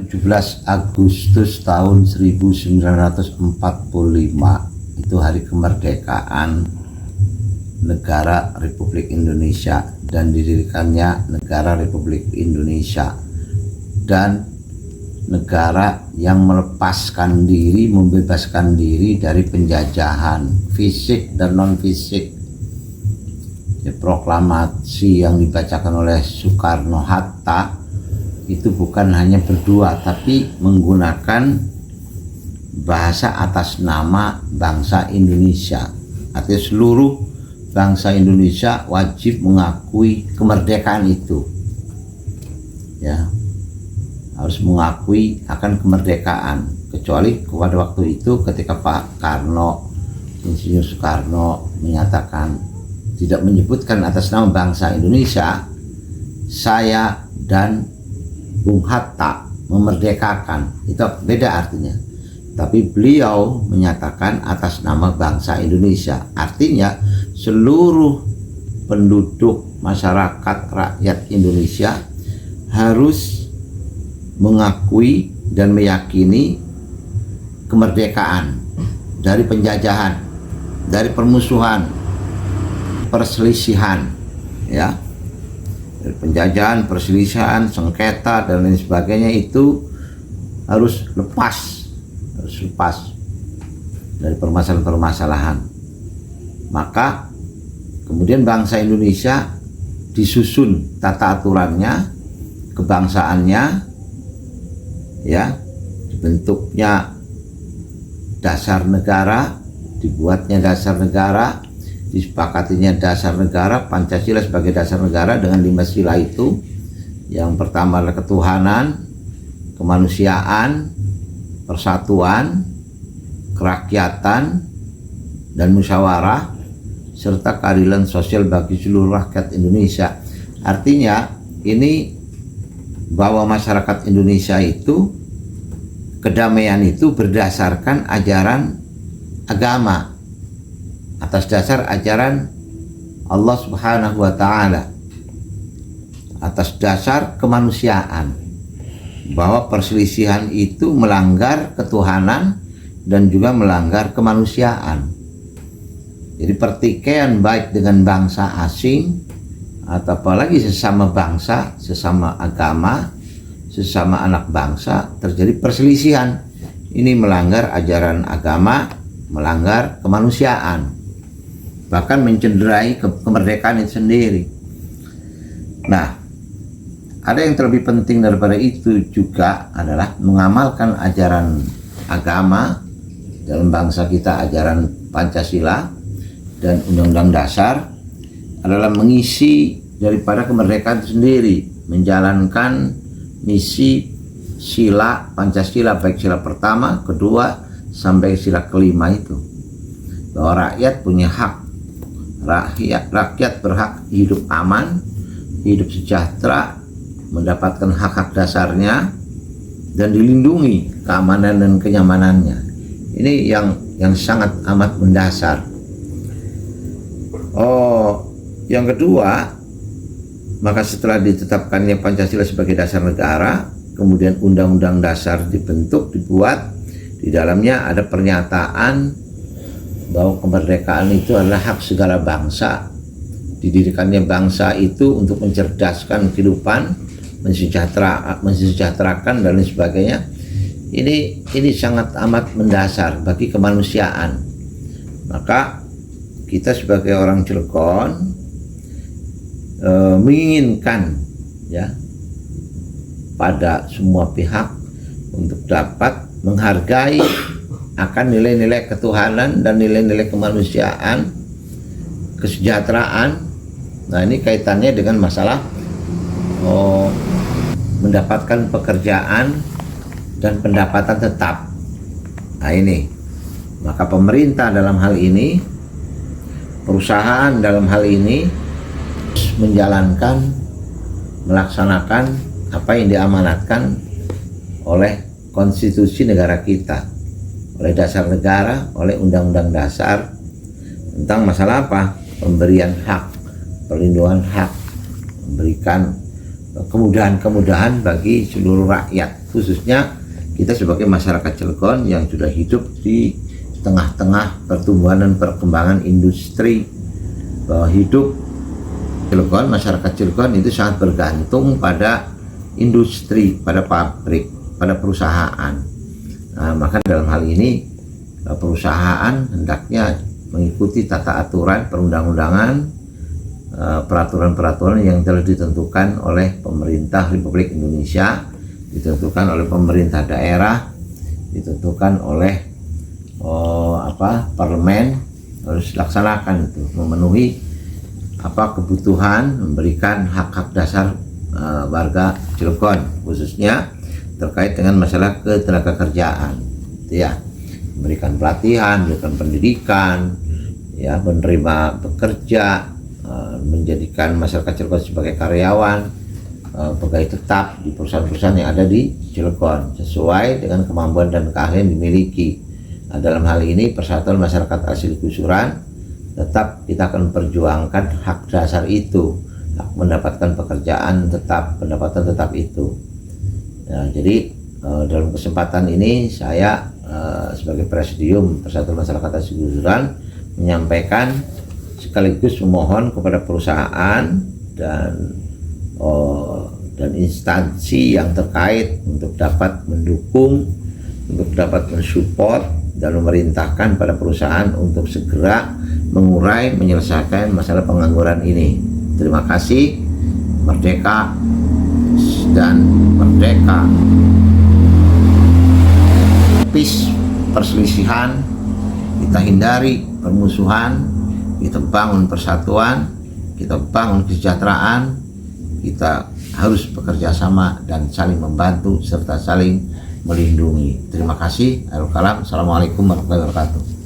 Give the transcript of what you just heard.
17 Agustus tahun 1945 itu hari kemerdekaan negara Republik Indonesia dan didirikannya negara Republik Indonesia, dan negara yang melepaskan diri, membebaskan diri dari penjajahan fisik dan non fisik. Proklamasi yang dibacakan oleh Soekarno-Hatta itu bukan hanya berdua, tapi menggunakan bahasa atas nama bangsa Indonesia. Artinya seluruh bangsa Indonesia wajib mengakui kemerdekaan itu, ya, harus mengakui akan kemerdekaan, kecuali pada waktu itu ketika Pak Karno, Insinyur Soekarno menyatakan tidak menyebutkan atas nama bangsa Indonesia, saya dan Bung Hatta memerdekakan, itu beda artinya. Tapi beliau menyatakan atas nama bangsa Indonesia, artinya seluruh penduduk masyarakat rakyat Indonesia harus mengakui dan meyakini kemerdekaan dari penjajahan, dari permusuhan, perselisihan, ya, dari penjajahan, perselisihan, sengketa dan lain sebagainya. Itu harus lepas dari permasalahan-permasalahan. Maka kemudian bangsa Indonesia disusun tata aturannya, kebangsaannya, ya, dibentuknya dasar negara, dibuatnya dasar negara, disepakatinya dasar negara, Pancasila sebagai dasar negara dengan 5 sila itu. Yang pertama adalah ketuhanan, kemanusiaan, persatuan, kerakyatan, dan musyawarah, serta keadilan sosial bagi seluruh rakyat Indonesia. Artinya ini bahwa masyarakat Indonesia itu, kedamaian itu berdasarkan ajaran agama, atas dasar ajaran Allah Subhanahu wa Ta'ala, atas dasar kemanusiaan, bahwa perselisihan itu melanggar ketuhanan dan juga melanggar kemanusiaan. Jadi pertikaian baik dengan bangsa asing atau apalagi sesama bangsa, sesama agama, sesama anak bangsa, terjadi perselisihan. Ini melanggar ajaran agama, melanggar kemanusiaan, bahkan mencederai kemerdekaan itu sendiri. Nah, ada yang terlebih penting daripada itu juga adalah mengamalkan ajaran agama dalam bangsa kita, ajaran Pancasila dan Undang-Undang Dasar, adalah mengisi daripada kemerdekaan itu sendiri, menjalankan misi sila Pancasila, baik sila pertama, kedua, sampai sila kelima itu, bahwa rakyat punya hak, rakyat berhak hidup aman, hidup sejahtera, mendapatkan hak-hak dasarnya, dan dilindungi keamanan dan kenyamanannya. Ini yang sangat amat mendasar. Yang kedua, maka setelah ditetapkannya Pancasila sebagai dasar negara, kemudian Undang-Undang Dasar dibentuk, dibuat. Di dalamnya ada pernyataan bahwa kemerdekaan itu adalah hak segala bangsa. Didirikannya bangsa itu untuk mencerdaskan kehidupan, mensejahterakan dan lain sebagainya. Ini sangat amat mendasar bagi kemanusiaan. Maka kita sebagai orang Cilegon menginginkan, ya, pada semua pihak untuk dapat menghargai akan nilai-nilai ketuhanan dan nilai-nilai kemanusiaan, kesejahteraan. Nah, ini kaitannya dengan masalah mendapatkan pekerjaan dan pendapatan tetap. Nah, ini maka pemerintah dalam hal ini, perusahaan dalam hal ini menjalankan, melaksanakan apa yang diamanatkan oleh konstitusi negara kita, oleh dasar negara, oleh undang-undang dasar, tentang masalah apa? Pemberian hak, perlindungan hak, memberikan kemudahan-kemudahan bagi seluruh rakyat. khususnya kita sebagai masyarakat Cilegon yang sudah hidup di tengah-tengah pertumbuhan dan perkembangan industri. Bahwa hidup Cilegon, masyarakat Cilegon itu sangat bergantung pada industri, pada pabrik, pada perusahaan. Nah, maka dalam hal ini perusahaan hendaknya mengikuti tata aturan perundang-undangan, peraturan-peraturan yang telah ditentukan oleh pemerintah Republik Indonesia, ditentukan oleh pemerintah daerah, ditentukan oleh parlemen, harus dilaksanakan itu, memenuhi kebutuhan, memberikan hak-hak dasar warga Cilegon, khususnya terkait dengan masalah ketenagakerjaan, ya, memberikan pelatihan, memberikan pendidikan, ya, menerima bekerja, menjadikan masyarakat Cilegon sebagai karyawan, pegawai tetap di perusahaan-perusahaan yang ada di Cilegon sesuai dengan kemampuan dan keahlian dimiliki. Nah, dalam hal ini Persatuan Masyarakat Asli Gusuran tetap kita akan memperjuangkan hak dasar itu, hak mendapatkan pekerjaan tetap, pendapatan tetap itu. Nah, jadi dalam kesempatan ini saya sebagai Presidium Persatuan Masyarakat Asli Gusuran menyampaikan sekaligus memohon kepada perusahaan dan instansi yang terkait untuk dapat mendukung, untuk dapat mensupport dan memerintahkan pada perusahaan untuk segera mengurai, menyelesaikan masalah pengangguran ini. Terima kasih. Merdeka dan merdeka. Peace, perselisihan, kita hindari permusuhan, kita bangun persatuan, kita bangun kesejahteraan, kita harus bekerja sama dan saling membantu serta saling melindungi. Terima kasih. Assalamualaikum warahmatullahi wabarakatuh.